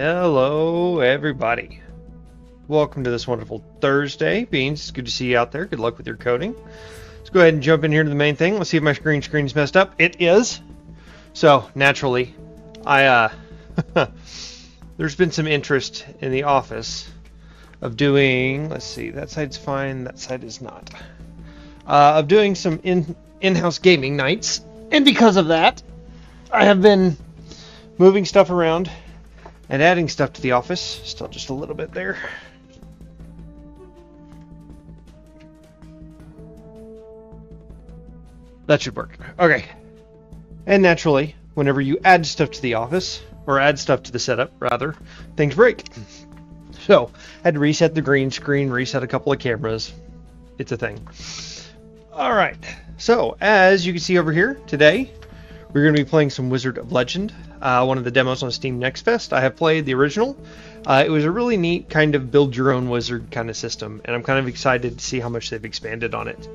Hello, everybody. Welcome to this wonderful Thursday. Beans, it's good to see you out there. Good luck with your coding. Let's go ahead and jump in here to the main thing. Let's see if my screen's messed up. It is. So, naturally, there's been some interest in the office of doing, let's see, that side's fine, that side is not. Of doing some in-house gaming nights. And because of that, I have been moving stuff around and adding stuff to the office. Still just a little bit there. That should work. Okay. And naturally, whenever you add stuff to the office, or add stuff to the setup, rather, things break. So, I had to reset the green screen, reset a couple of cameras. It's a thing. Alright. So, as you can see over here, today, we're going to be playing some Wizard of Legend. One of the demos on Steam Next Fest. I have played the original. It was a really neat kind of build your own wizard kind of system, and I'm kind of excited to see how much they've expanded on it.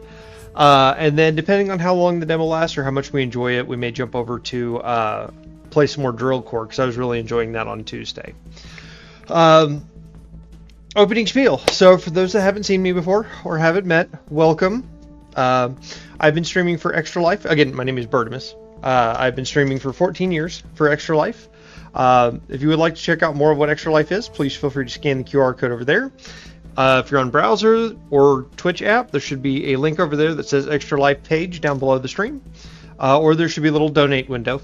And then depending on how long the demo lasts or how much we enjoy it, we may jump over to play some more Drill Core, because I was really enjoying that on Tuesday. Opening spiel. So for those that haven't seen me before or haven't met, welcome. I've been streaming for Extra Life. Again, my name is Bertimus. I've been streaming for 14 years for Extra Life. If you would like to check out more of what Extra Life is, please feel free to scan the QR code over there. If you're on browser or Twitch app, there should be a link over there that says Extra Life page down below the stream. Or there should be a little donate window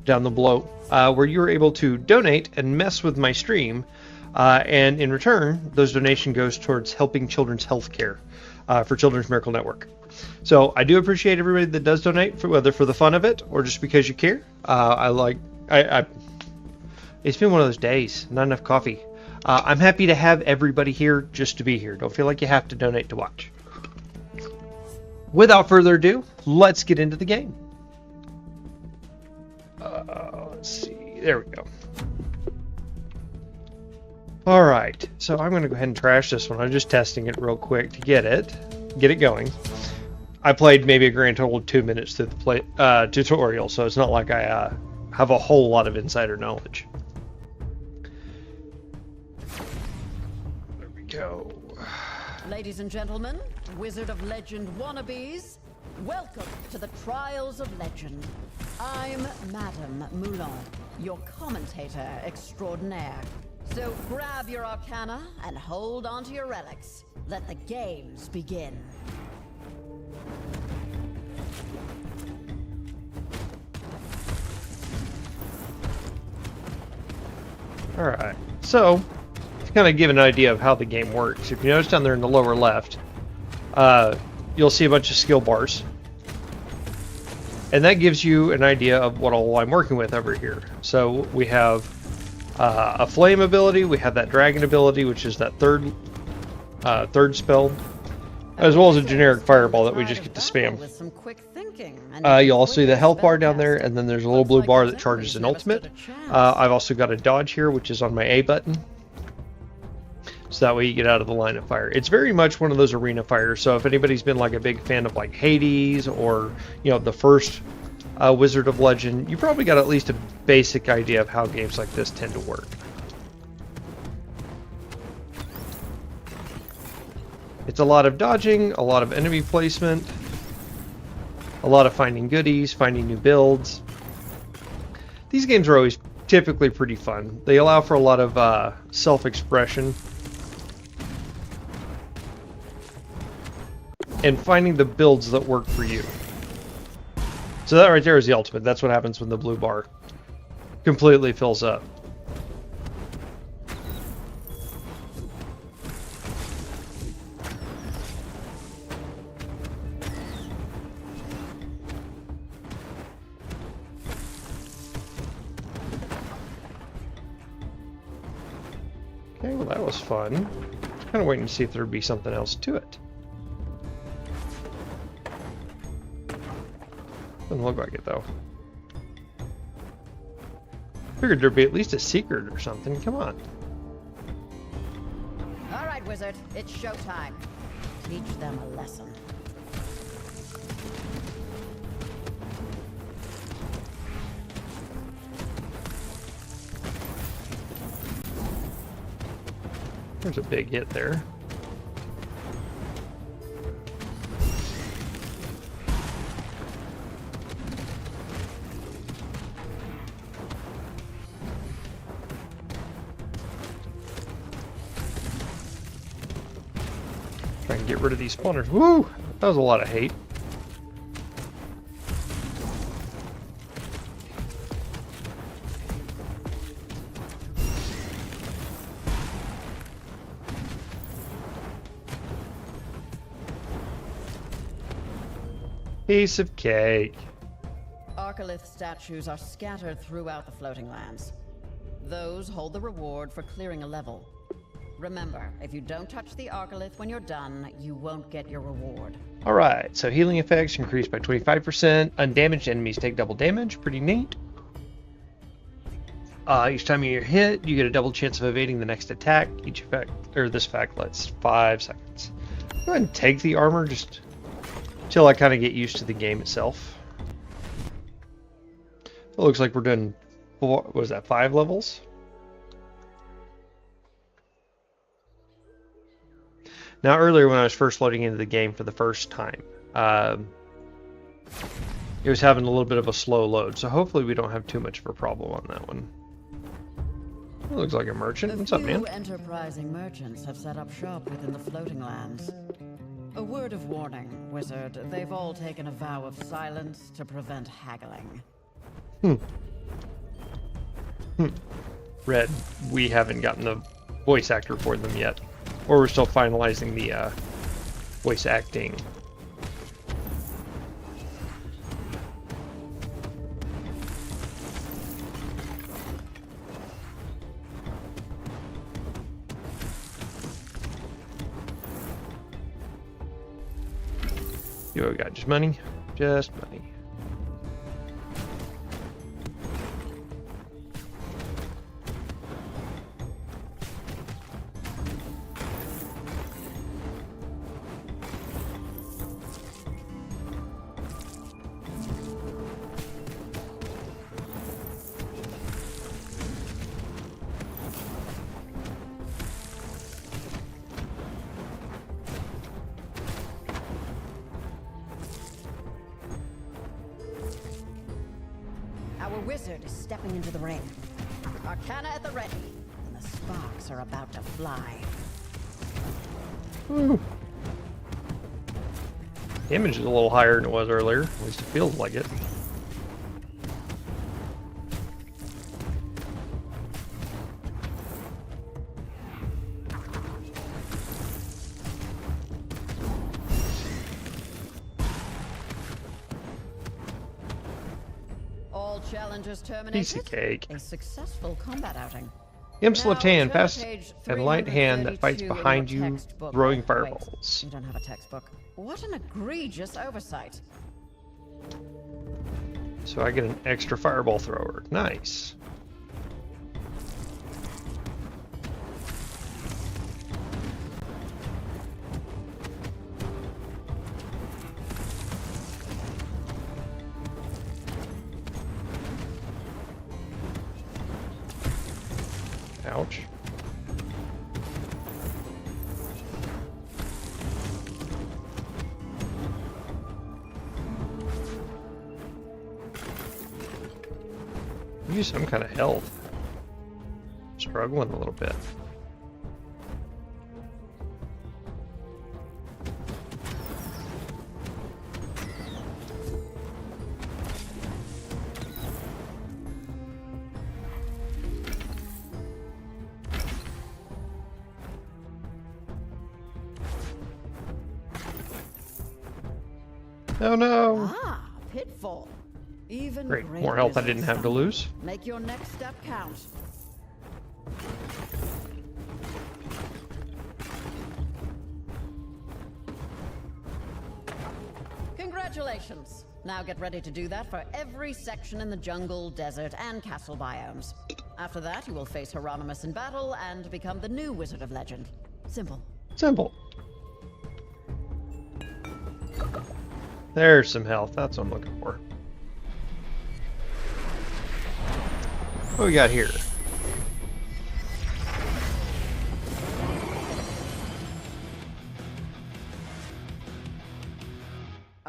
down below where you're able to donate and mess with my stream. And in return, those donation goes towards helping children's health care for Children's Miracle Network. So I do appreciate everybody that does donate, whether for the fun of it or just because you care. It's been one of those days, not enough coffee. I'm happy to have everybody here just to be here. Don't feel like you have to donate to watch. Without further ado, let's get into the game. Let's see. There we go. All right. So I'm going to go ahead and trash this one. I'm just testing it real quick to get it going. I played maybe a grand total of 2 minutes through the tutorial, so it's not like I have a whole lot of insider knowledge. There we go. Ladies and gentlemen, Wizard of Legend wannabes, welcome to the Trials of Legend. I'm Madame Moulin, your commentator extraordinaire. So grab your arcana and hold onto your relics. Let the games begin. Alright, so to kind of give an idea of how the game works, if you notice down there in the lower left, you'll see a bunch of skill bars. And that gives you an idea of what all I'm working with over here. So we have a flame ability, we have that dragon ability, which is that third spell, as well as a generic fireball that we just get to spam. You'll also see the health bar down there, and then there's a little blue bar that charges an ultimate. I've also got a dodge here, which is on my A button, so that way you get out of the line of fire. It's very much one of those arena fighters, so if anybody's been like a big fan of like Hades or the first Wizard of Legend, you probably got at least a basic idea of how games like this tend to work. It's a lot of dodging, a lot of enemy placement, a lot of finding goodies, finding new builds. These games are always typically pretty fun. They allow for a lot of self-expression and finding the builds that work for you. So that right there is the ultimate. That's what happens when the blue bar completely fills up. Okay, well that was fun. Just kind of waiting to see if there would be something else to it. Doesn't look like it though. Figured there'd be at least a secret or something. Come on. All right, Wizard, it's showtime. Teach them a lesson. There's a big hit there. Try and get rid of these spawners. Woo! That was a lot of hate. Piece of cake. Arcalith statues are scattered throughout the floating lands. Those hold the reward for clearing a level. Remember, if you don't touch the Arcalith when you're done, you won't get your reward. Alright, so healing effects increased by 25%. Undamaged enemies take double damage. Pretty neat. Each time you're hit, you get a double chance of evading the next attack. Each effect, or this effect, lasts 5 seconds. Go ahead and take the armor just till I kind of get used to the game itself. It looks like we're doing, what was that, 5 levels? Now, earlier when I was first loading into the game for the first time, it was having a little bit of a slow load, so hopefully we don't have too much of a problem on that one. It looks like a merchant. What's up, man? A few enterprising merchants have set up shop within the floating lands. A word of warning, wizard. They've all taken a vow of silence to prevent haggling. Red, we haven't gotten the voice actor for them yet. Or we're still finalizing the voice acting. You got just money? Just money. Our wizard is stepping into the ring. Arcana at the ready, and the sparks are about to fly. Woo. Damage is a little higher than it was earlier. At least it feels like it. All challengers terminated. Piece of cake. A successful combat outing. Imp's Now, left hand, turn to fast page and light hand that fights 332 in behind your you, textbook. throwing Wait, fireballs. you don't have a textbook. What an egregious oversight. So I get an extra fireball thrower. Nice. Ouch. Use some kind of health. Struggling a little bit. Oh no! Ah, pitfall. Even Great, great more health I wizards didn't have to stumble. lose. Make your next step count. Congratulations. Now get ready to do that for every section in the jungle, desert, and castle biomes. After that, you will face Hieronymus in battle and become the new Wizard of Legend. Simple. Simple. There's some health. That's what I'm looking for. What we got here?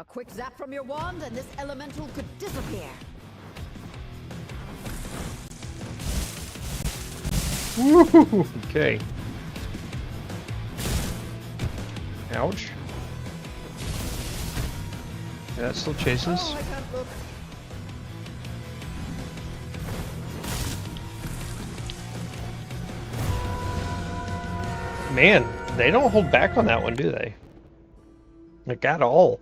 A quick zap from your wand and this elemental could disappear. Woo! Okay. Ouch. Yeah, that still chases. Oh, I can't look. Man, they don't hold back on that one, do they? Like, at all.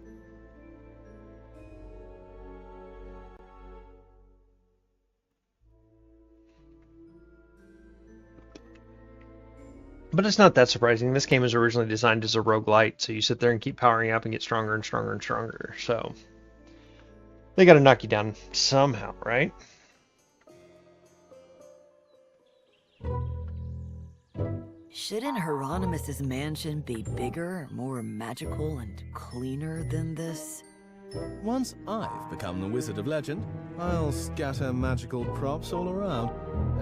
But it's not that surprising. This game was originally designed as a roguelite, so you sit there and keep powering up and get stronger and stronger and stronger. So they got to knock you down somehow, right? Shouldn't Hieronymus's mansion be bigger, more magical, and cleaner than this? Once I've become the Wizard of Legend, I'll scatter magical props all around,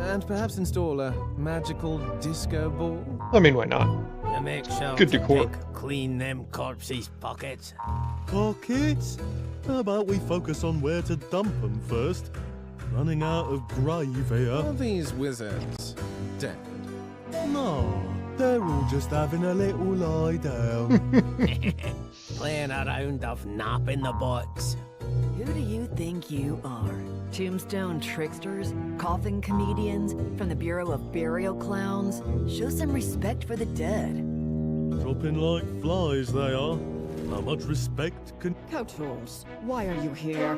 and perhaps install a magical disco ball. I mean, why not? You make sure Good to decor. clean them corpses' pockets. Pockets? How about we focus on where to dump them first? Running out of grave here. Are these wizards dead? No, they're all just having a little lie down. Playing around of napping the box. Who do you think you are? Tombstone tricksters? Coffin comedians? From the Bureau of Burial Clowns? Show some respect for the dead. Dropping like flies, they are. How much respect can... Kotos, why are you here?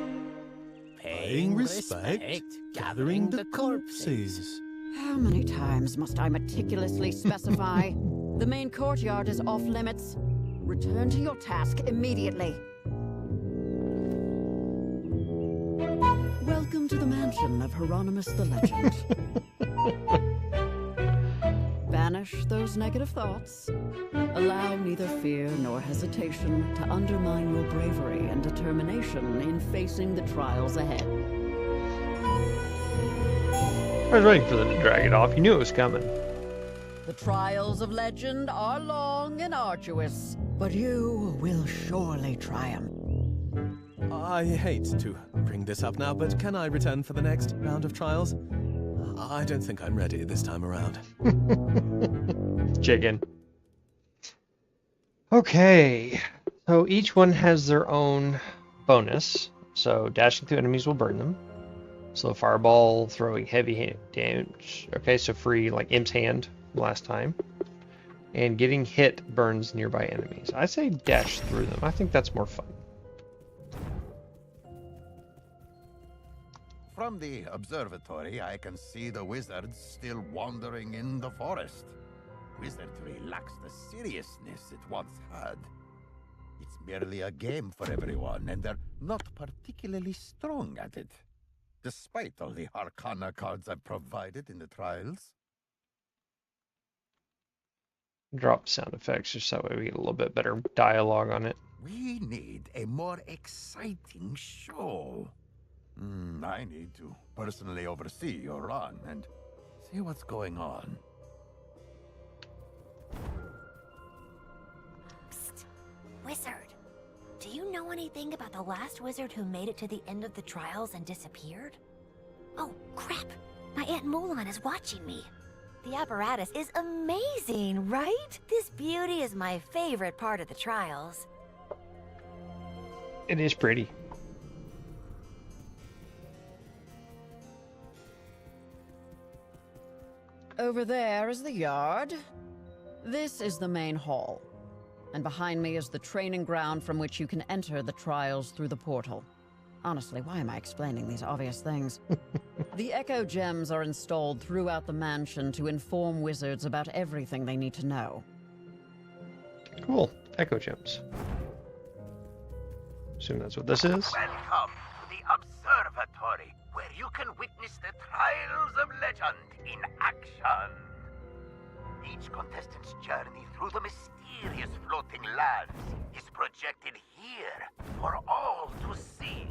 Paying respect, gathering the corpses. How many times must I meticulously specify? The main courtyard is off limits. Return to your task immediately. Welcome to the mansion of Hieronymus the Legend. Banish those negative thoughts. Allow neither fear nor hesitation to undermine your bravery and determination in facing the trials ahead. I was waiting for them to drag it off. You knew it was coming. The trials of legend are long and arduous, but you will surely triumph. I hate to bring this up now, but can I return for the next round of trials? I don't think I'm ready this time around. Chicken. Okay. So each one has their own bonus. So dashing through enemies will burn them. So fireball, throwing heavy damage. Okay, so free like Imp's hand last time. And getting hit burns nearby enemies. I say dash through them. I think that's more fun. From the observatory, I can see the wizards still wandering in the forest. Wizardry lacks the seriousness it once had. It's merely a game for everyone, and they're not particularly strong at it, despite all the Arcana cards I've provided in the trials. Drop sound effects just that way we get a little bit better dialogue on it. We need a more exciting show. I need to personally oversee your run and see what's going on. Psst. Wizard, do you know anything about the last wizard who made it to the end of the trials and disappeared? Oh, crap! My Aunt Mulan is watching me. The apparatus is amazing, right? This beauty is my favorite part of the trials. It is pretty. Over there is the yard. This is the main hall. And behind me is the training ground from which you can enter the trials through the portal. Honestly, why am I explaining these obvious things? The Echo Gems are installed throughout the mansion to inform wizards about everything they need to know. Cool. Echo Gems. Assume that's what this is. Welcome to the observatory, where you can witness the trials of legend in action. Each contestant's journey through the mysterious floating lands is projected here for all to see.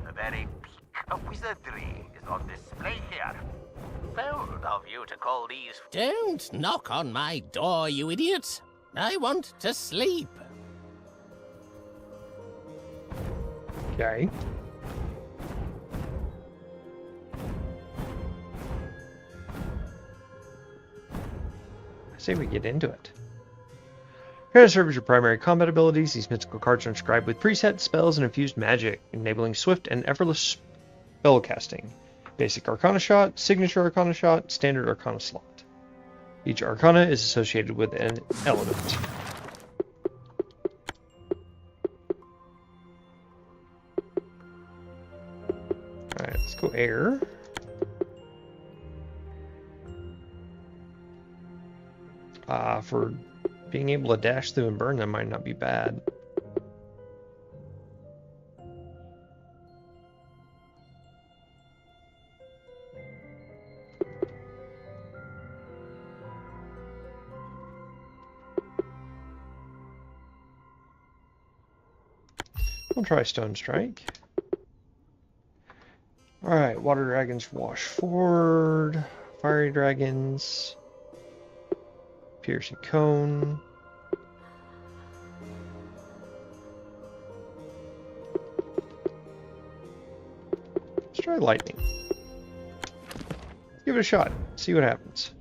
The very peak of wizardry is on display here. Bold of you to call these... Don't knock on my door, you idiots. I want to sleep. Okay. I say we get into it. Here to serve as your primary combat abilities, these mystical cards are inscribed with preset spells and infused magic, enabling swift and effortless spellcasting. Basic Arcana shot, Signature Arcana shot, Standard Arcana slot. Each Arcana is associated with an element. Alright, let's go air. For being able to dash through and burn them might not be bad. We'll try Stone Strike. Alright, Water Dragons wash forward. Fiery Dragons. Piercing Cone. Let's try Lightning. Give it a shot. See what happens.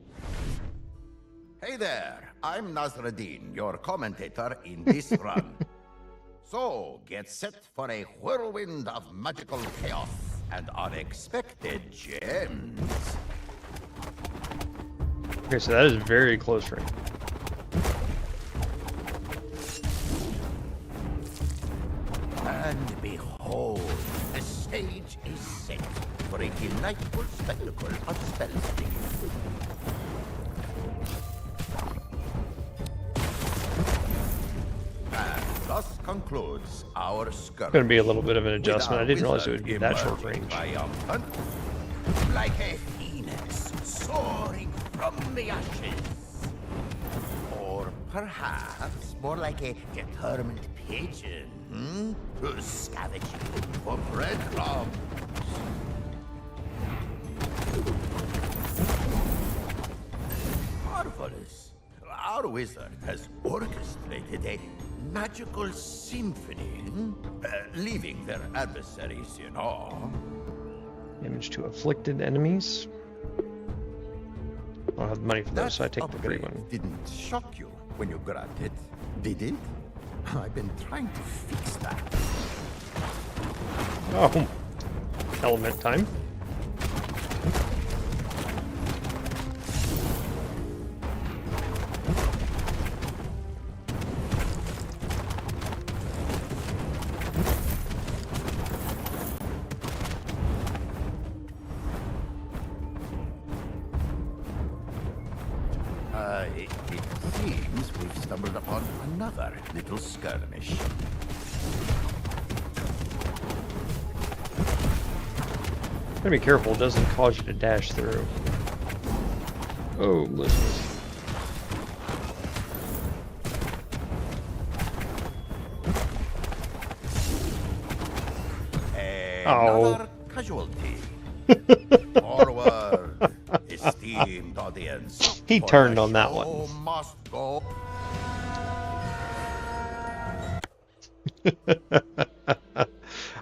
Hey there, I'm Nasruddin, your commentator in this run. So, get set for a whirlwind of magical chaos and unexpected gems. Okay, so that is very close range. And behold, the stage is set for a delightful spectacle of spellsticking. Thus concludes our skirmish. Going to be a little bit of an adjustment. I didn't realize it would be that short range. Triumphant, like a phoenix soaring from the ashes. Or perhaps more like a determined pigeon, scavenging for breadcrumbs. Marvelous. Our wizard has orchestrated a magical symphony, leaving their adversaries in awe. Damage to afflicted enemies. I don't have the money for those, so I take the big one. Didn't shock you when you grabbed it, did it? I've been trying to fix that. Oh, element time. It seems we've stumbled upon another little skirmish. Gotta be careful, it doesn't cause you to dash through. Oh, listen. Another casualty. Forward, esteemed audience. He for turned the on that show one. Must go.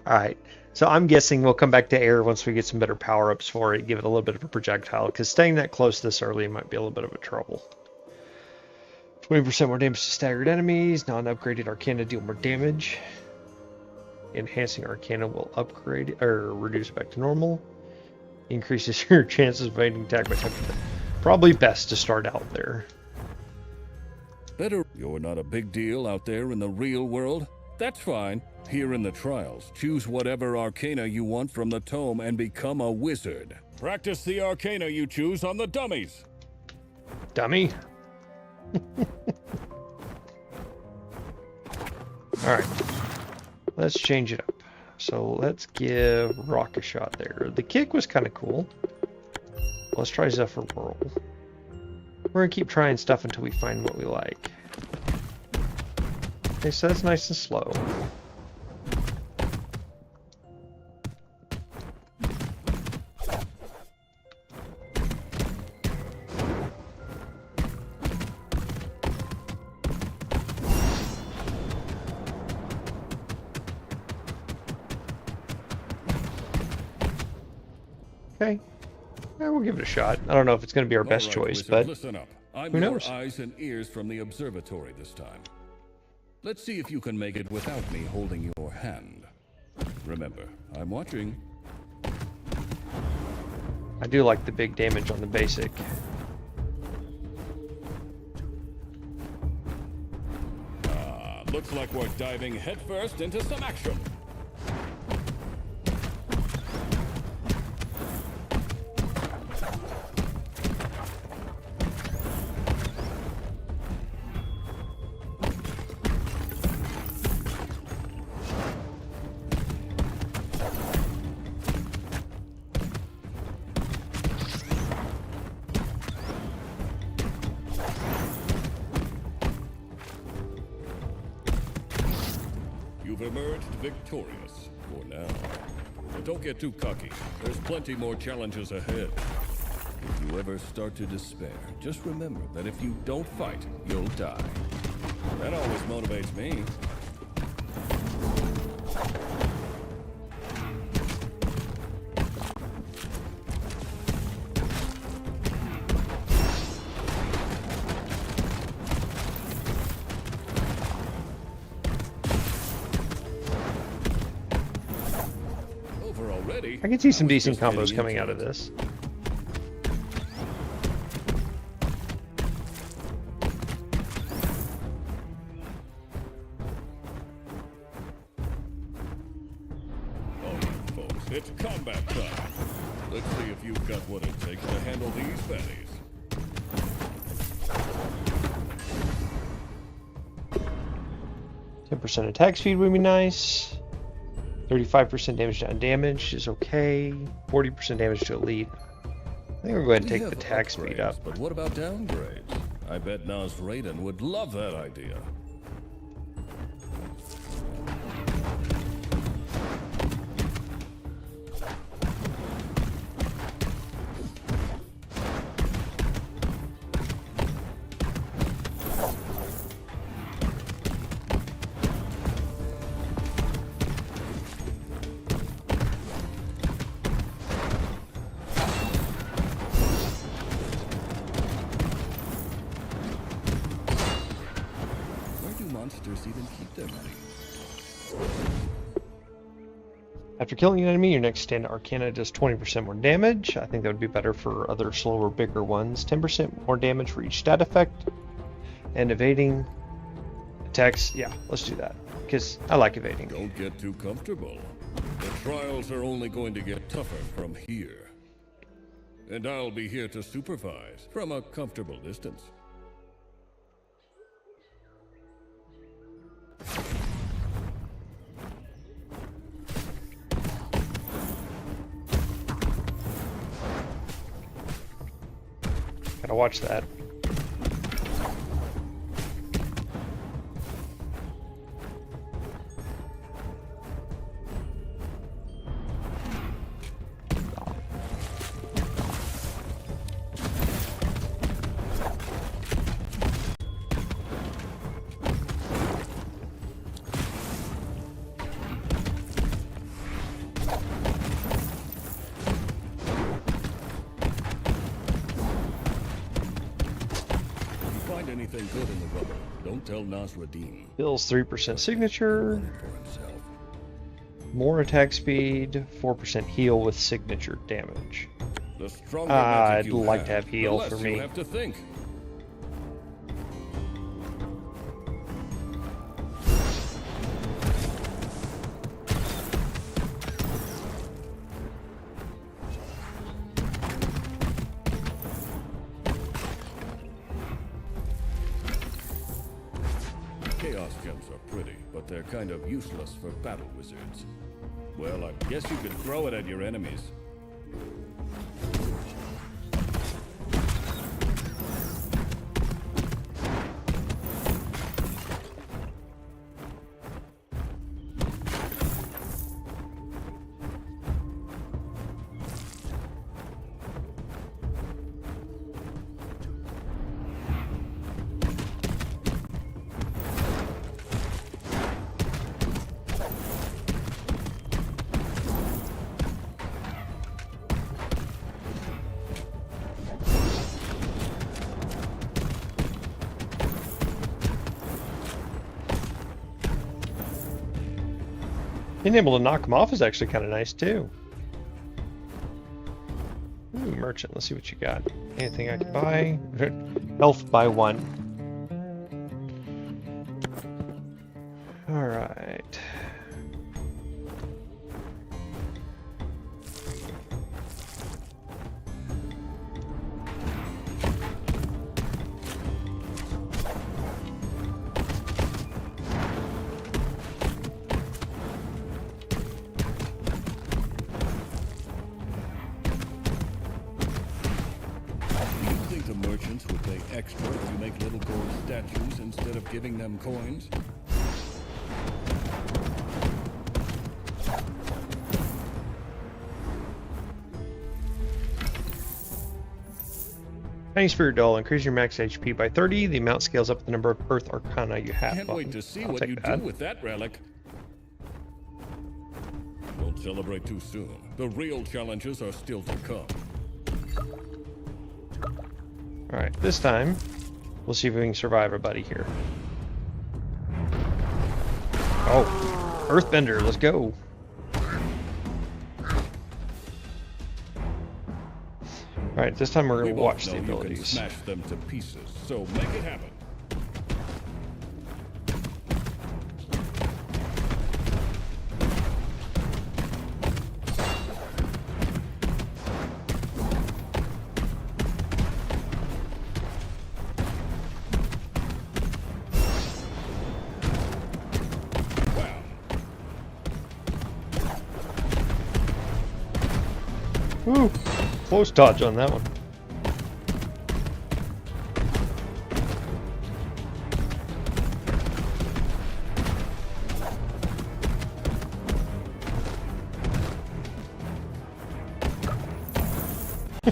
Alright, so I'm guessing we'll come back to air once we get some better power-ups for it, give it a little bit of a projectile, because staying that close this early might be a little bit of a trouble. 20% more damage to staggered enemies, non-upgraded Arcana deal more damage. Enhancing Arcana will upgrade, or reduce back to normal. Increases your chances of evading attack by 10%. Probably best to start out there. Better. You're not a big deal out there in the real world? That's fine. Here in the trials, choose whatever arcana you want from the tome and become a wizard. Practice the arcana you choose on the dummies. Dummy. Alright. Let's change it up. So let's give Rock a shot there. The kick was kind of cool. Let's try Zephyr Whirl. We're going to keep trying stuff until we find what we like. Okay, so that's nice and slow. Okay. Yeah, we'll give it a shot. I don't know if it's going to be our best All right, choice, wizard, but listen up. I'm who your knows? eyes and ears from the observatory this time. Let's see if you can make it without me holding your hand. Remember, I'm watching. I do like the big damage on the basic. Looks like we're diving headfirst into some action. You've emerged victorious for now. But don't get too cocky. There's plenty more challenges ahead. If you ever start to despair, just remember that if you don't fight, you'll die. That always motivates me. I can see some decent combos coming out of this. Alright, folks, it's combat time. Let's see if you've got what it takes to handle these baddies. %10 attack speed would be nice. 35% damage to undamaged is okay. 40% damage to elite. I think we'll go ahead and take the attack speed up. But what about downgrades? I bet Nas Raiden would love that idea. Monsters even keep their money. After killing an enemy, your next stand Arcana does 20% more damage. I think that would be better for other slower, bigger ones. 10% more damage for each stat effect. And evading attacks. Yeah, let's do that. Because I like evading. Don't get too comfortable. The trials are only going to get tougher from here. And I'll be here to supervise from a comfortable distance. Gotta watch that. Anything good in the rubble, don't tell Nasruddin. Heals 3% signature. More attack speed, 4% heal with signature damage. The stronger magic I'd you like to have heal the less for me. You have to think. Chaos gems are pretty, but they're kind of useless for battle wizards. Well, I guess you could throw it at your enemies. Being able to knock them off is actually kind of nice too. Ooh, merchant, let's see what you got. Anything I can buy? Health by 1. Alright. The merchants would pay extra if you make little gold statues instead of giving them coins. Tiny Spirit Doll, increase your max HP by 30. The amount scales up with the number of Earth Arcana you have. Can't wait to see I'll what take you that. do with that relic. Don't celebrate too soon. The real challenges are still to come. Alright, this time, we'll see if we can survive our buddy here. Oh, Earthbender, let's go. Alright, this time we're We going to both watch know the you can abilities. smash them to pieces, so make it happen. Woo! Close dodge on that one.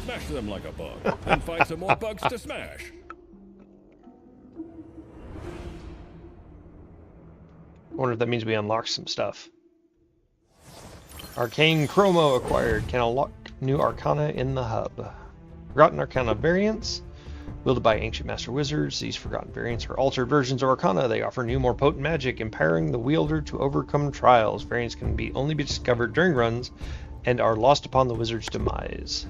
Smash them like a bug, and find some more bugs to smash. I wonder if that means we unlock some stuff. Arcane Chromo acquired. Can unlock new Arcana in the hub. Forgotten Arcana variants. Wielded by ancient master wizards, these forgotten variants are altered versions of Arcana. They offer new, more potent magic, empowering the wielder to overcome trials. Variants can only be discovered during runs and are lost upon the wizard's demise.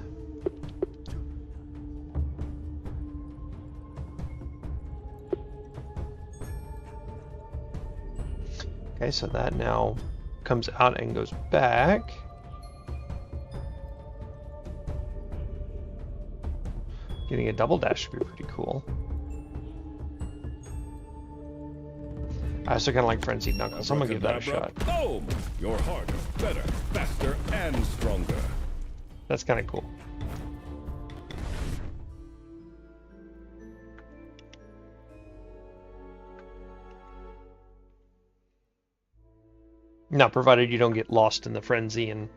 Okay, so that now comes out and goes back. Getting a double dash would be pretty cool. I also kind of like Frenzied Knuckles. I'm gonna give that a shot. Boom! You're harder, better, faster, and stronger. That's kind of cool. Now, provided you don't get lost in the frenzy and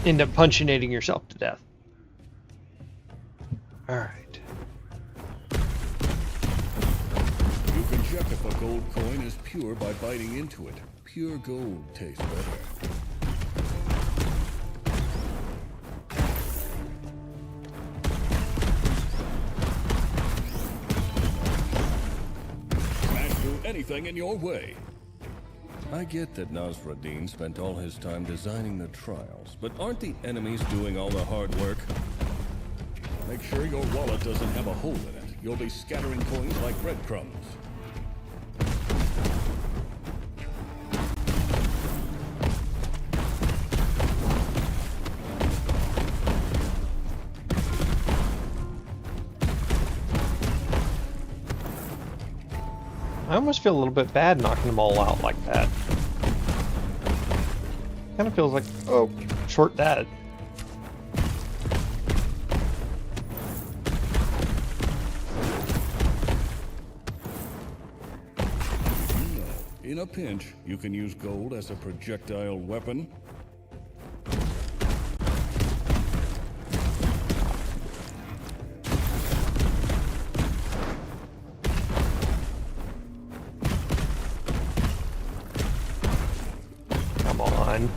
end up punctuating yourself to death. Alright. You can check if a gold coin is pure by biting into it. Pure gold tastes better. Smash through anything in your way. I get that Nasruddin spent all his time designing the trials, but aren't the enemies doing all the hard work? Make sure your wallet doesn't have a hole in it. You'll be scattering coins like breadcrumbs. I almost feel a little bit bad knocking them all out like that. Kind of feels like, oh, short dad. In a pinch, you can use gold as a projectile weapon. Come on.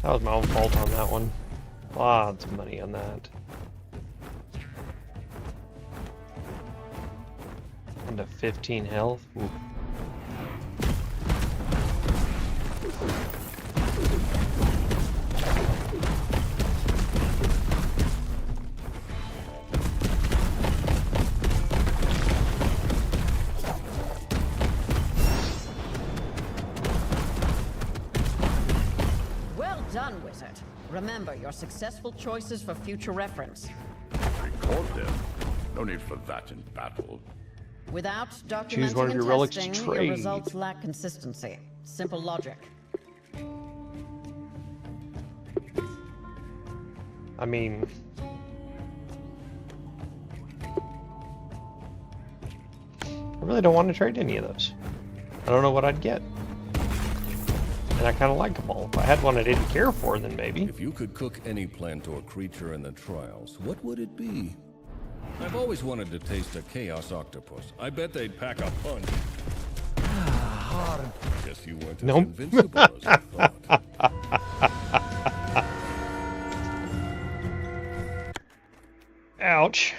That was my own fault on that one. Lots of money on that. And a 15 health. Ooh. Well done, Wizard. Remember your successful choices for future reference. Record them. No need for that in battle. Without Choose one documenting of your and relics to testing, your trade. results lack consistency. Simple logic. I mean, I really don't want to trade any of those. I don't know what I'd get. And I kind of like them all. If I had one I didn't care for, then maybe. If you could cook any plant or creature in the trials, what would it be? I've always wanted to taste a chaos octopus. I bet they'd pack a punch. Guess you weren't as Nope. invincible as I thought. Ouch.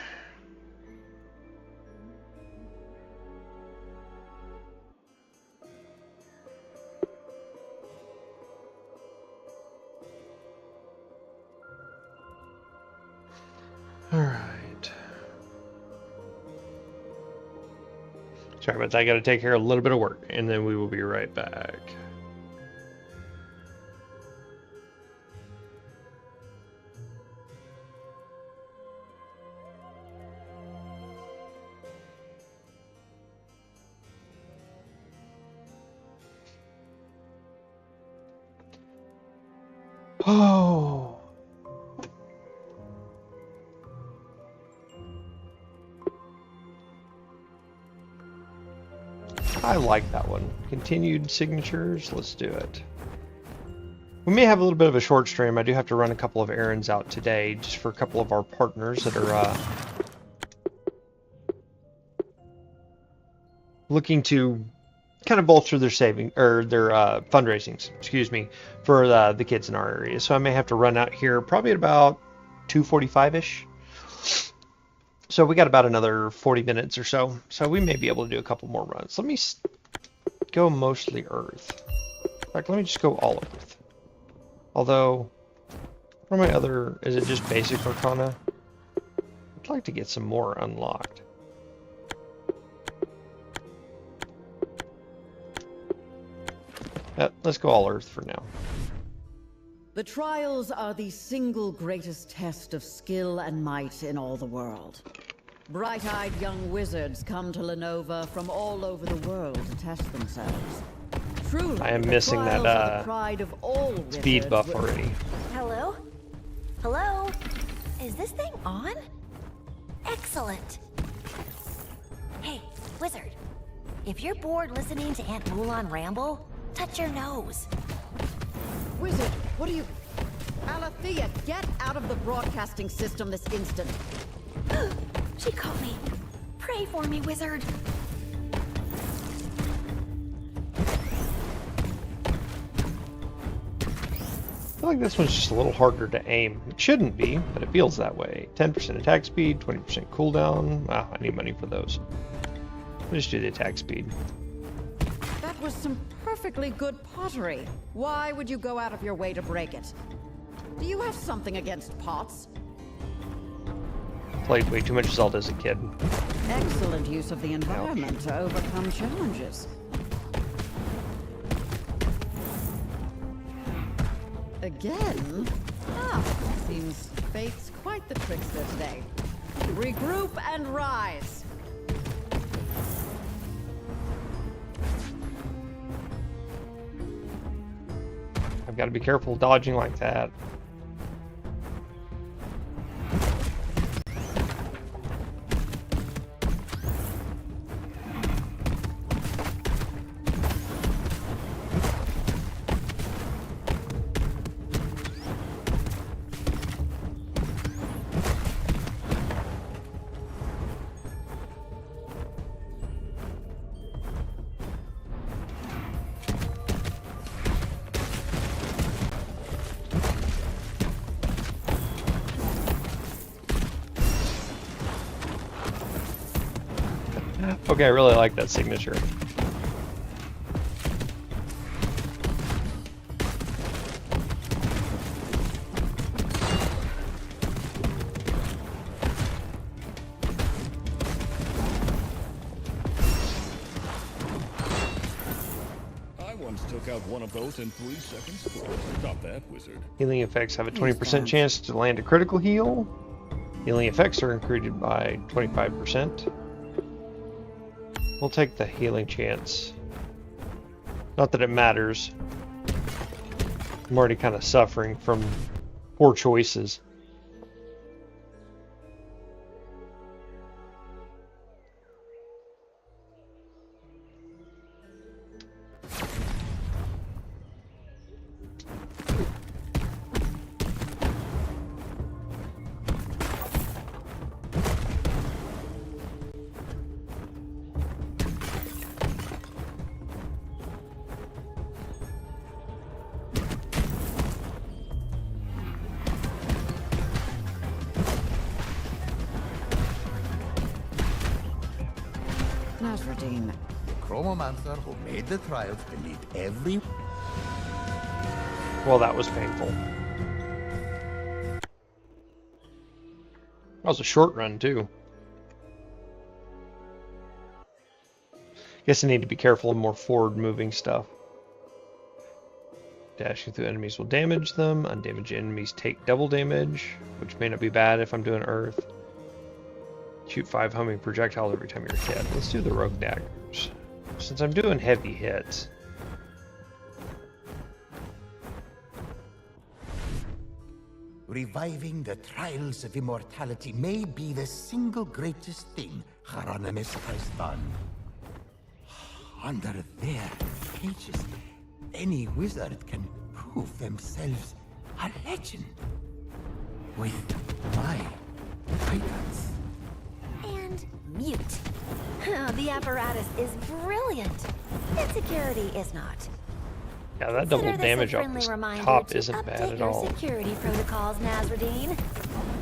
All right. Sorry about that. I got to take care of a little bit of work, and then we will be right back. Oh. I like that one. Continued signatures. Let's do it. We may have a little bit of a short stream. I do have to run a couple of errands out today, just for a couple of our partners that are looking to kind of bolster their saving or their fundraisings, excuse me, for the kids in our area. So I may have to run out here probably at about 2:45ish. So we got about another 40 minutes or so. So we may be able to do a couple more runs. Let me go mostly Earth. In fact, let me just go all Earth. Although, what are my other, is it just basic Arcana? I'd like to get some more unlocked. Let's go all Earth for now. The trials are the single greatest test of skill and might in all the world. Bright-eyed young wizards come to Lenova from all over the world to test themselves. Truly, I am the missing trials that are the pride of all speed wizards buff with- already. Hello? Hello? Is this thing on? Excellent. Hey, wizard. If you're bored listening to Aunt Mulan ramble, touch your nose. Wizard, what are you... Alethea, get out of the broadcasting system this instant. She caught me. Pray for me, wizard. I feel like this one's just a little harder to aim. It shouldn't be, but it feels that way. 10% attack speed, 20% cooldown. Ah, I need money for those. Let's just do the attack speed. That was some perfectly good pottery. Why would you go out of your way to break it? Do you have something against pots? Played way too much Zelda as a kid. Excellent use of the environment to overcome challenges. Again? Seems fate's quite the trickster today. Regroup and rise. I've got to be careful dodging like that. Okay, I really like that signature. once took out one of those in 3 seconds. Stop that, wizard. Healing effects have a 20% chance to land a critical heal. Healing effects are increased by 25%. We'll take the healing chance. Not that it matters. I'm already kind of suffering from poor choices. Nasruddin. The Chromomancer who made the trials believed every... Well, that was painful. That was a short run, too. Guess I need to be careful of more forward-moving stuff. Dashing through enemies will damage them. Undamaged enemies take double damage, which may not be bad if I'm doing Earth. Shoot 5 homing projectiles every time you're hit. Let's do the rogue daggers. Since I'm doing heavy hits. Reviving the trials of immortality may be the single greatest thing Hieronymus has done. Under their pages, any wizard can prove themselves a legend. With my guidance. And mute. The apparatus is brilliant. Its security is not. Yeah, that double Consider this a damage off friendly the reminder top to isn't bad update at your all. security protocols, Nasruddin.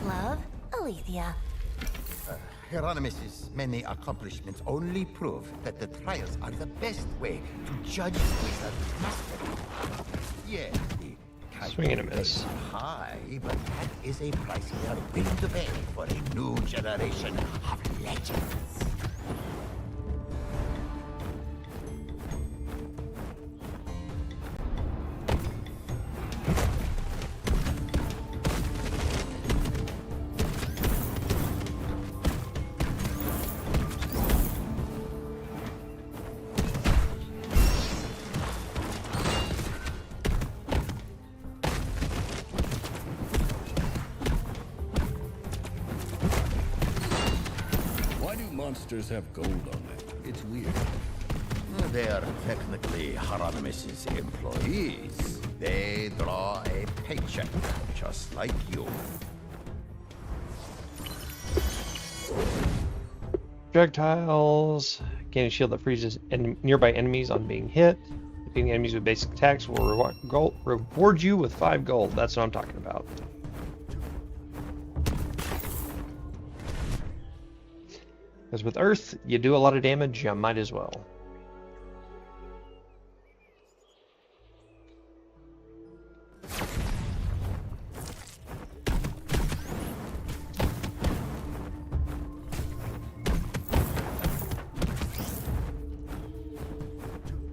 Love, Alethea. Hieronymus's many accomplishments only prove that the trials are the best way to judge wizard mastery. Yeah, the Swing and a miss. are high, but that is a price we are willing to pay for a new generation of legends. Monsters have gold on them. It's weird. They are technically Hieronymus's employees. They draw a paycheck, just like you. Projectiles. Gain a shield that freezes nearby enemies on being hit. Defeating enemies with basic attacks will reward you with 5 gold. That's what I'm talking about. Because with Earth, you do a lot of damage, you might as well.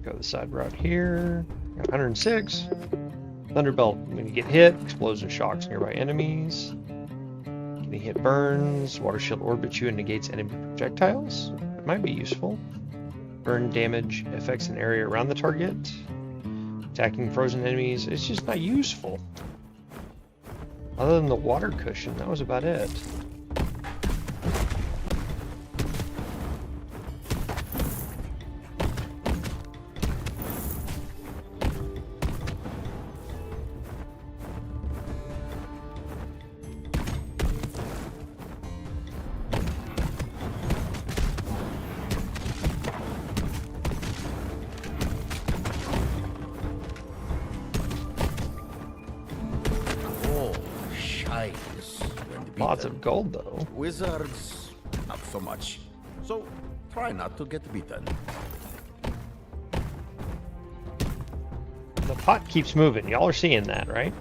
Go the side route here. Got 106. Thunderbolt. When you get hit, explosion shocks nearby enemies. Getting hit burns. Water shield orbits you and negates enemy projectiles. It might be useful. Burn damage affects an area around the target. Attacking frozen enemies. It's just not useful. Other than the water cushion, that was about it. Lots of gold, though. Wizards, not so much. So, try not to get beaten. The pot keeps moving. Y'all are seeing that, right?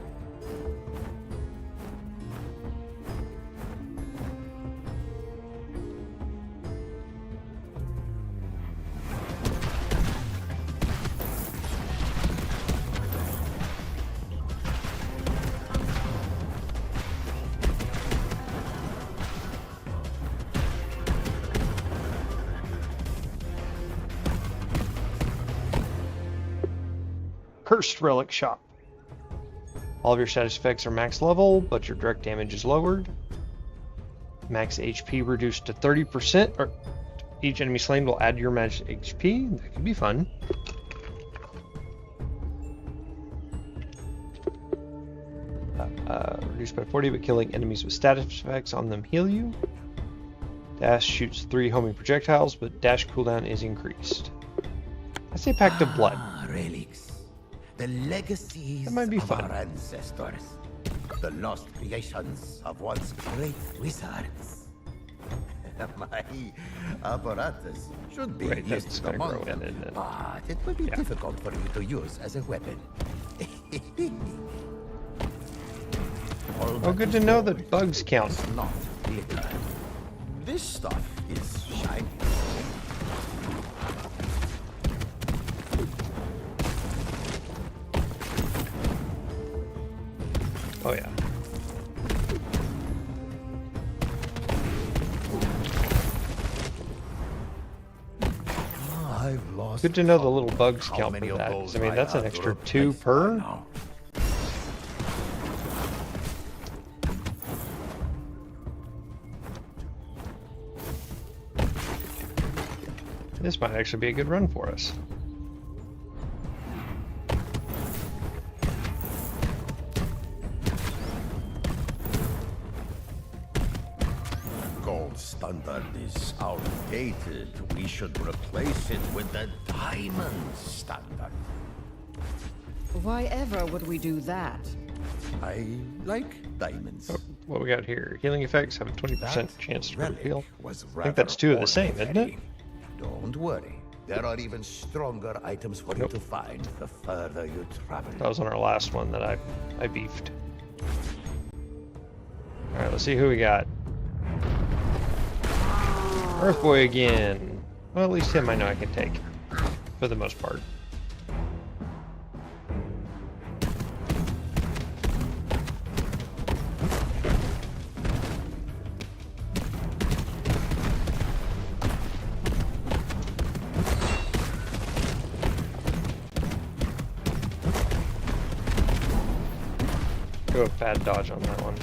Cursed Relic Shop. All of your status effects are max level, but your direct damage is lowered. Max HP reduced to 30%, or each enemy slain will add your magic HP. That could be fun. Reduced by 40, but killing enemies with status effects on them heal you. Dash shoots 3 homing projectiles, but dash cooldown is increased. I say Pact of Blood. Relics. The legacies That might be of fun. our ancestors. The lost creations of once great wizards. My apparatus should be Right, that's listed gonna among grow them, in, isn't it? but it will be Yeah. difficult for you to use as a weapon. Oh, good to know that bugs count. It's not glitter. This stuff is shiny. Oh yeah. I've lost. Good to know the little bugs How count many for of that. those 'Cause, I mean, that's an have extra to 2 replace by per. now? This might actually be a good run for us. Gold standard is outdated. We should replace it with the diamond standard. Why ever would we do that? I like diamonds. Oh, what we got here? Healing effects have a 20% That chance to relic heal. was I think that's 2 of the same, isn't it? ordinary. Don't worry. There are even stronger items for you to find the further you travel. That was on our last one that I beefed. Alright, let's see who we got. Earthboy again. Well, at least him I know I can take. For the most part. Go with bad dodge on that one.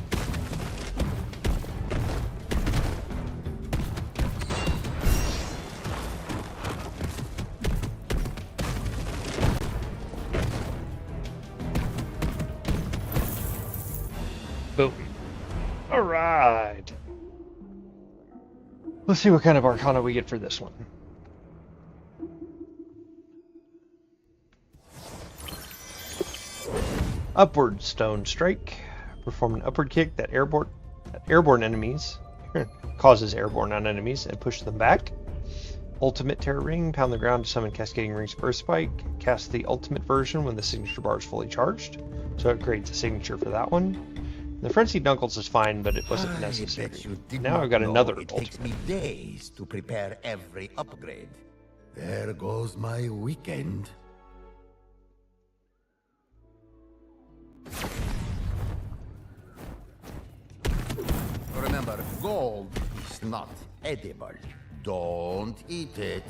Boom. Alright. Let's see what kind of Arcana we get for this one. Upward Stone Strike. Perform an upward kick that airborne enemies causes airborne on enemies and push them back. Ultimate Terror Ring. Pound the ground to summon Cascading Rings of Earth Spike. Cast the ultimate version when the signature bar is fully charged. So it creates a signature for that one. The Frenzied Knuckles is fine, but it wasn't necessary. Now I've got another It ultimate. takes me days to prepare every upgrade. There goes my weekend. Remember, gold is not edible. Don't eat it.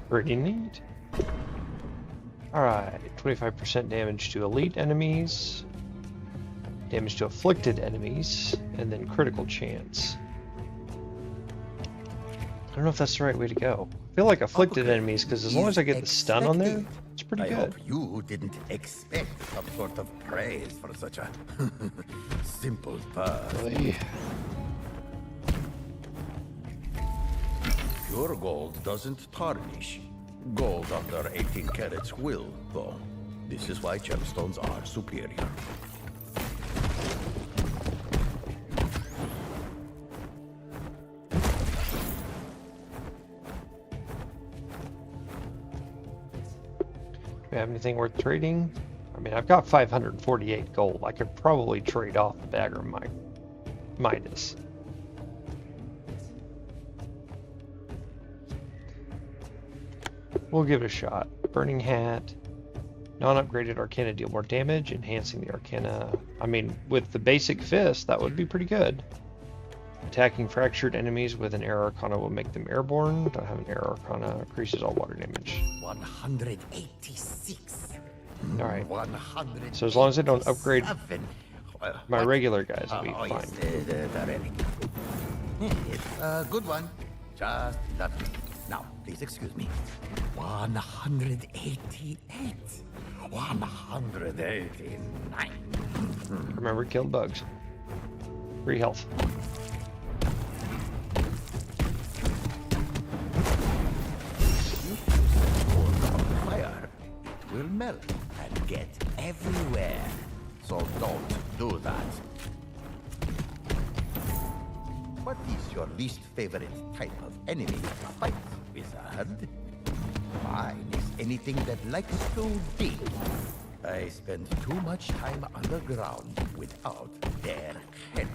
Pretty neat. Alright, 25% damage to elite enemies, damage to afflicted enemies, and then critical chance. I don't know if that's the right way to go. I feel like afflicted enemies, because as long as I get the stun on there, it's pretty I good. hope you didn't expect some sort of praise for such a simple task. Really? Pure gold doesn't tarnish. Gold under 18 carats will, though. This is why gemstones are superior. Do we have anything worth trading? I mean, I've got 548 gold. I could probably trade off the dagger Midas. We'll give it a shot. Burning Hat. Non-upgraded Arcana deal more damage, enhancing the Arcana. I mean, with the basic fist, that would be pretty good. Attacking fractured enemies with an Air Arcana will make them airborne. Don't have an Air Arcana. Increases all water damage. 186. Alright. 100. So as long as I don't upgrade my regular guys, I'll be fine. Yes, the relic. It's a good one. Just lovely. Now, please excuse me. 188. 189. Remember, kill bugs. Free health. Fire, it will melt and get everywhere. So don't do that. What is your least favorite type of enemy to fight, wizard? Mine is anything that likes to dig. I spend too much time underground without their help.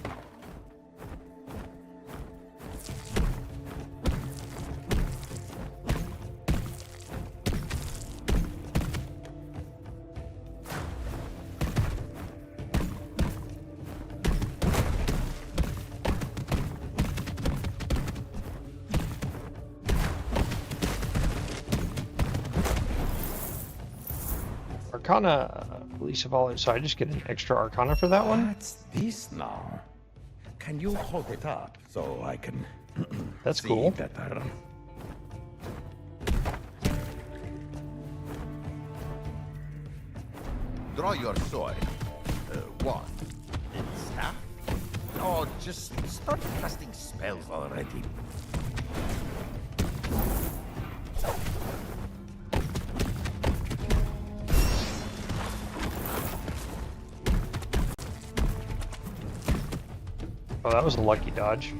Arcana, Release of all. So I just get an extra Arcana for that one? What's this now? Can you hold it up so I can That's see cool. better? Draw your sword. One. Staff? No, just start casting spells already. Oh, that was a lucky dodge.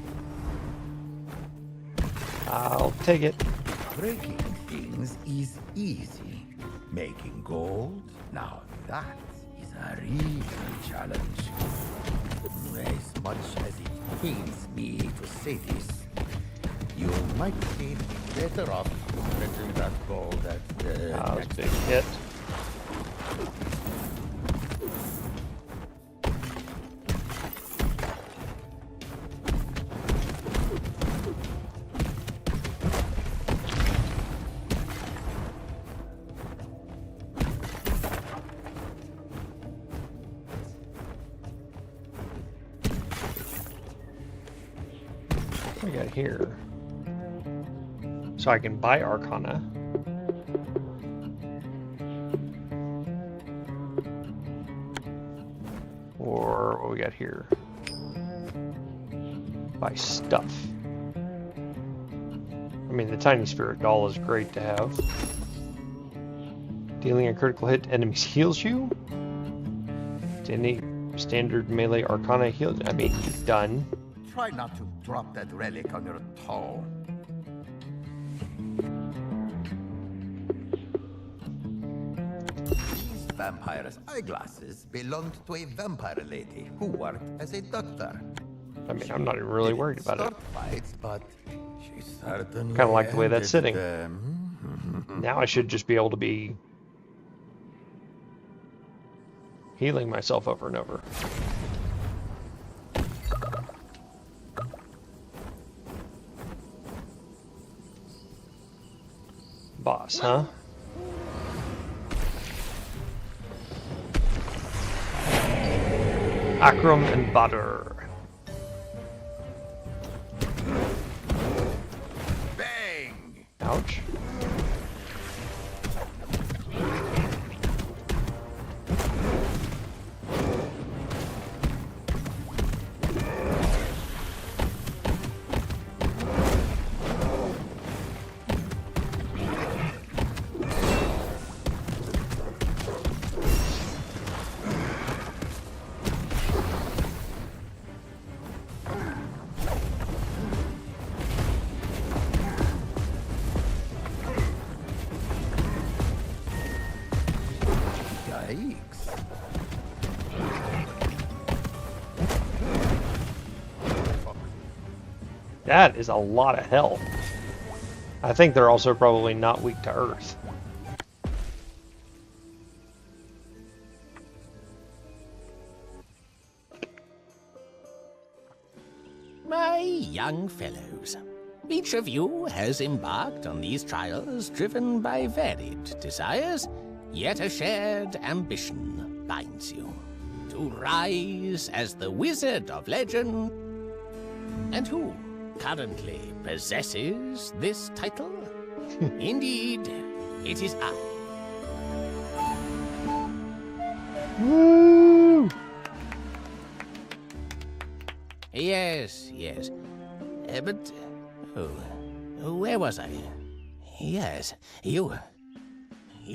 I'll take it. Breaking things is easy. Making gold? Now that is a real challenge. As much as it pains me to say this, you might be better off getting that gold at the That was a next big hit. What we got here? So I can buy Arcana. Or what we got here? Buy stuff. I mean, the Tiny Spirit Doll is great to have. Dealing a critical hit to enemies heals you. Any standard melee Arcana heals. I mean, done. Try not to drop that relic on your toe. These vampire's eyeglasses belonged to a vampire lady who worked as a doctor. I mean, I'm not even really worried about it. Start fights, but she certainly Kind of like the way that's ended sitting. them. Now I should just be able to be healing myself over and over. Boss, huh? Akram and Badr. Bang! Ouch. Yikes. That is a lot of health. I think they're also probably not weak to earth. young fellows. Each of you has embarked on these trials driven by varied desires, yet a shared ambition binds you. To rise as the Wizard of Legend. And who currently possesses this title? Indeed, it is I. Woo! Yes. But... Oh, where was I? Yes, you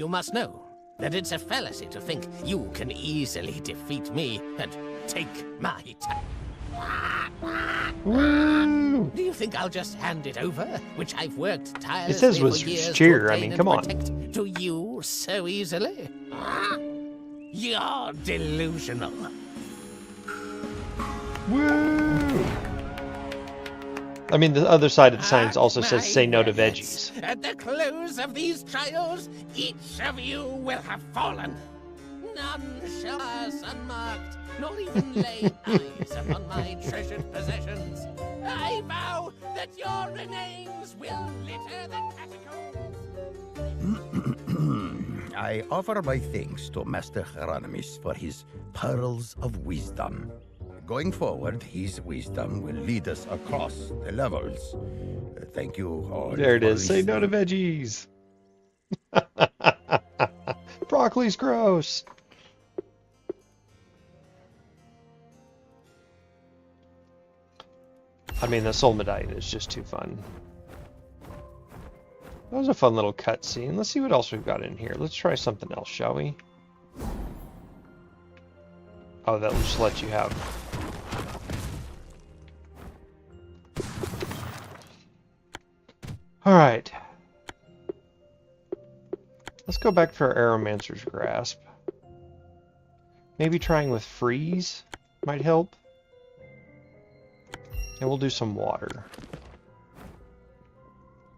must know that it's a fallacy to think you can easily defeat me and take my time. Woo! Do you think I'll just hand it over, which I've worked tirelessly It says for was years cheer, to I obtain mean, and come on. protect to you so easily? You're delusional. Woo! I mean, the other side of the sign also says say no to veggies. At the close of these trials, each of you will have fallen. None shall pass unmarked, nor even lay eyes upon my treasured possessions. I vow that your remains will litter the catacombs. I offer my thanks to Master Hieronymus for his pearls of wisdom. Going forward, his wisdom will lead us across the levels. Thank you all. There it for is. Say no to listening. veggies. Broccoli's gross. I mean, the soul medallion is just too fun. That was a fun little cutscene. Let's see what else we've got in here. Let's try something else, shall we? Oh, that will just let you have. Alright. Let's go back to our Aeromancer's Grasp. Maybe trying with Freeze might help. And we'll do some water.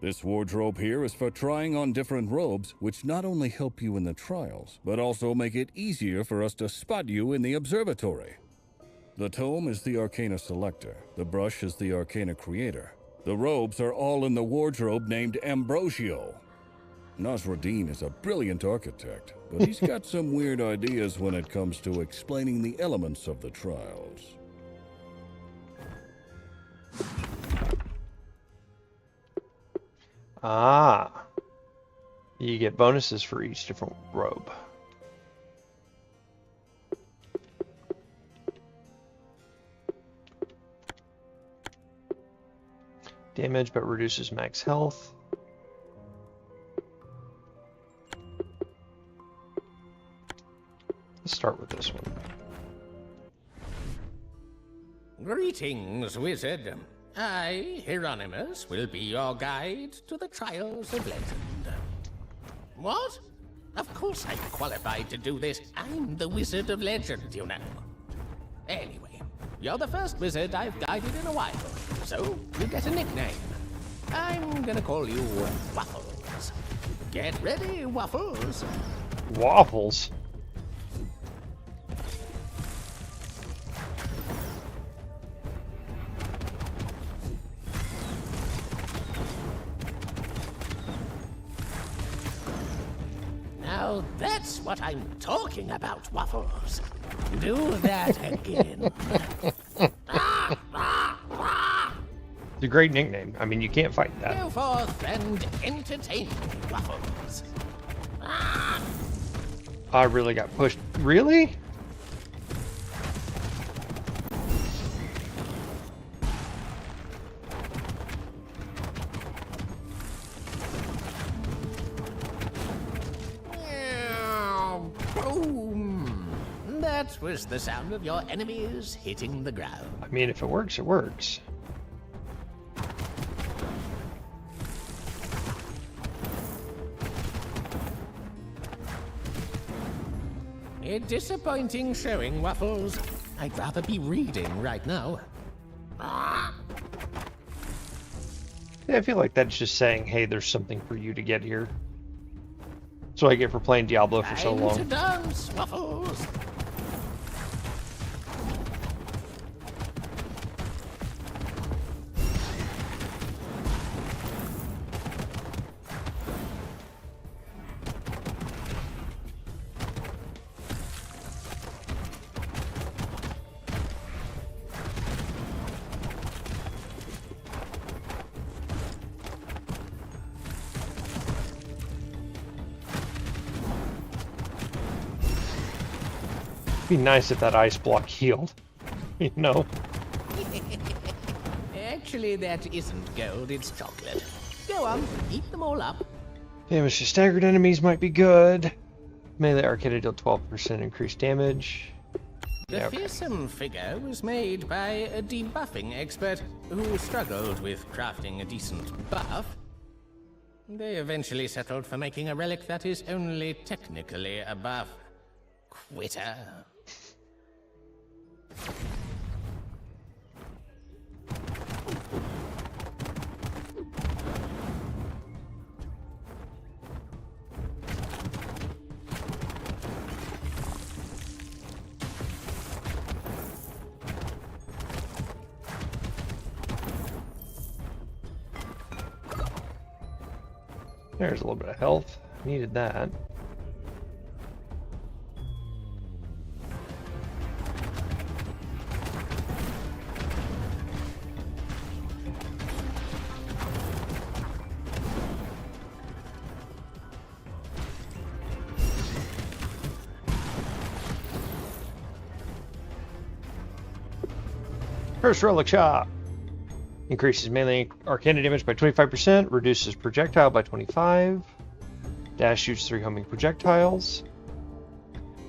This wardrobe here is for trying on different robes, which not only help you in the trials, but also make it easier for us to spot you in the observatory. The tome is the Arcana Selector. The brush is the Arcana Creator. The robes are all in the wardrobe named Ambrosio. Nasruddin is a brilliant architect, but he's got some weird ideas when it comes to explaining the elements of the trials. Ah. You get bonuses for each different robe. Damage, but reduces max health. Let's start with this one. Greetings, wizard. I, Hieronymus, will be your guide to the trials of legend. What? Of course I'm qualified to do this. I'm the Wizard of Legend, you know. Anyway, you're the first wizard I've guided in a while, so you get a nickname. I'm gonna call you Waffles. Get ready, Waffles. Waffles? Now that's what I'm talking about, Waffles. Do that again. It's a great nickname. I mean, you can't fight that. Go forth and entertain me, Waffles. I really got pushed. Really? Boom! That was the sound of your enemies hitting the ground. I mean, if it works, it works. A disappointing showing, Waffles. I'd rather be reading right now. Yeah, I feel like that's just saying, hey, there's something for you to get here. That's what I get for playing Diablo for so Time to long. dance, Waffles. be nice if that ice block healed. You know? Actually, that isn't gold, it's chocolate. Go on, eat them all up. Damage to staggered enemies might be good. Melee Arcana deal 12% increased damage. The Yeah, okay. fearsome figure was made by a debuffing expert who struggled with crafting a decent buff. They eventually settled for making a relic that is only technically a buff. Quitter. There's a little bit of health. Needed that. First relic shop. Increases melee arcana damage by 25%, reduces projectile by 25. Dash shoots 3 homing projectiles.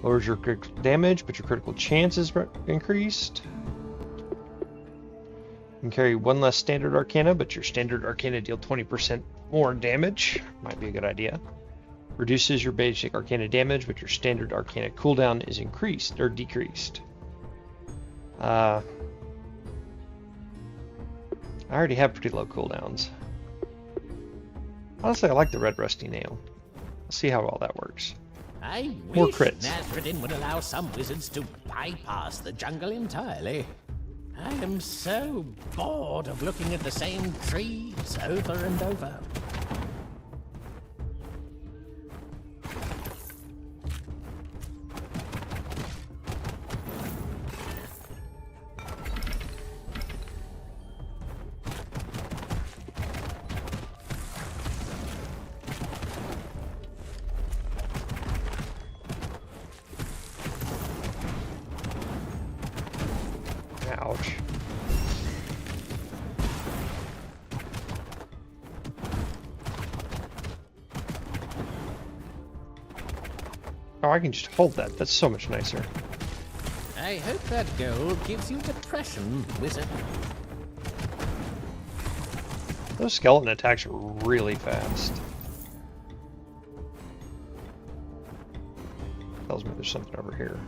Lowers your critical damage, but your critical chance is increased. You can carry 1 less standard arcana, but your standard arcana deal 20% more damage. Might be a good idea. Reduces your basic arcana damage, but your standard arcana cooldown is increased or decreased. I already have pretty low cooldowns. Honestly, I like the red rusty nail. Let's see how well that works. I More wish crits. Nazredin would allow some wizards to bypass the jungle entirely. I am so bored of looking at the same trees over and over. Ouch. Oh, I can just hold that. That's so much nicer. I hope that gold gives you depression, wizard. Those skeleton attacks are really fast. Tells me there's something over here.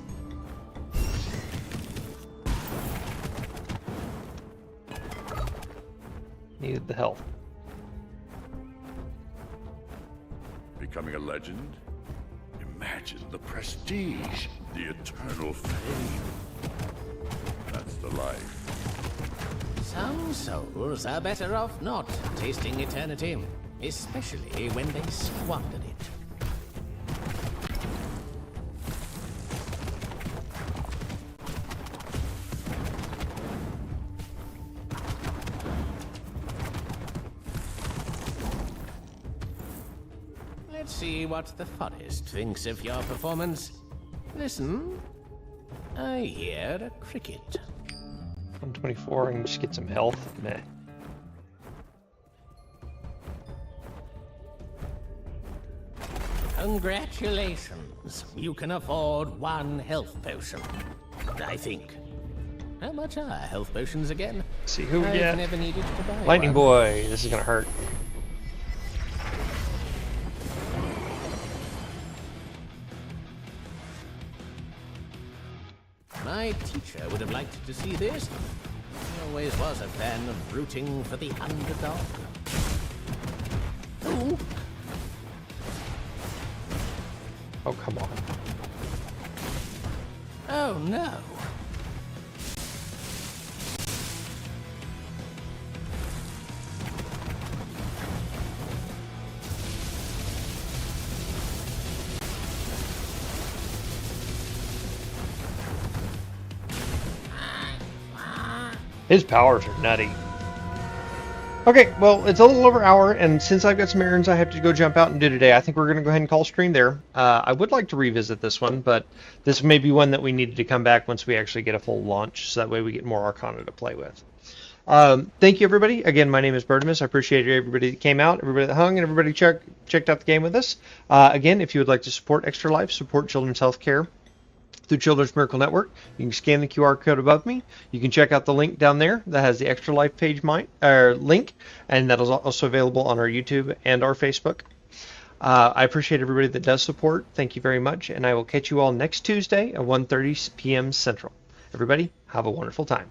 Needed the health. Becoming a legend? Imagine the prestige, the eternal fame. That's the life. Some souls are better off not tasting eternity, especially when they squandered it. Let's see what the forest thinks of your performance. Listen, I hear a cricket. 124 and just get some health. Meh. Congratulations. You can afford 1 health potion. I think. How much are health potions again? See who we I've get. never needed to buy Lightning one. boy. This is gonna hurt. My teacher would have liked to see this. He always was a fan of rooting for the underdog. Ooh. Oh, come on. Oh no. His powers are nutty. Okay, well, it's a little over an hour, and since I've got some errands I have to go jump out and do today, I think we're going to go ahead and call stream there. I would like to revisit this one, but this may be one that we needed to come back once we actually get a full launch, so that way we get more Arcana to play with. Thank you, everybody. Again, my name is Bertimus. I appreciate everybody that came out, everybody that hung, and everybody checked out the game with us. Again, if you would like to support Extra Life, support Children's Healthcare through Children's Miracle Network, you can scan the QR code above me. You can check out the link down there that has the Extra Life page link, and that is also available on our YouTube and our Facebook. I appreciate everybody that does support. Thank you very much, and I will catch you all next Tuesday at 1:30 p.m. Central. Everybody, have a wonderful time.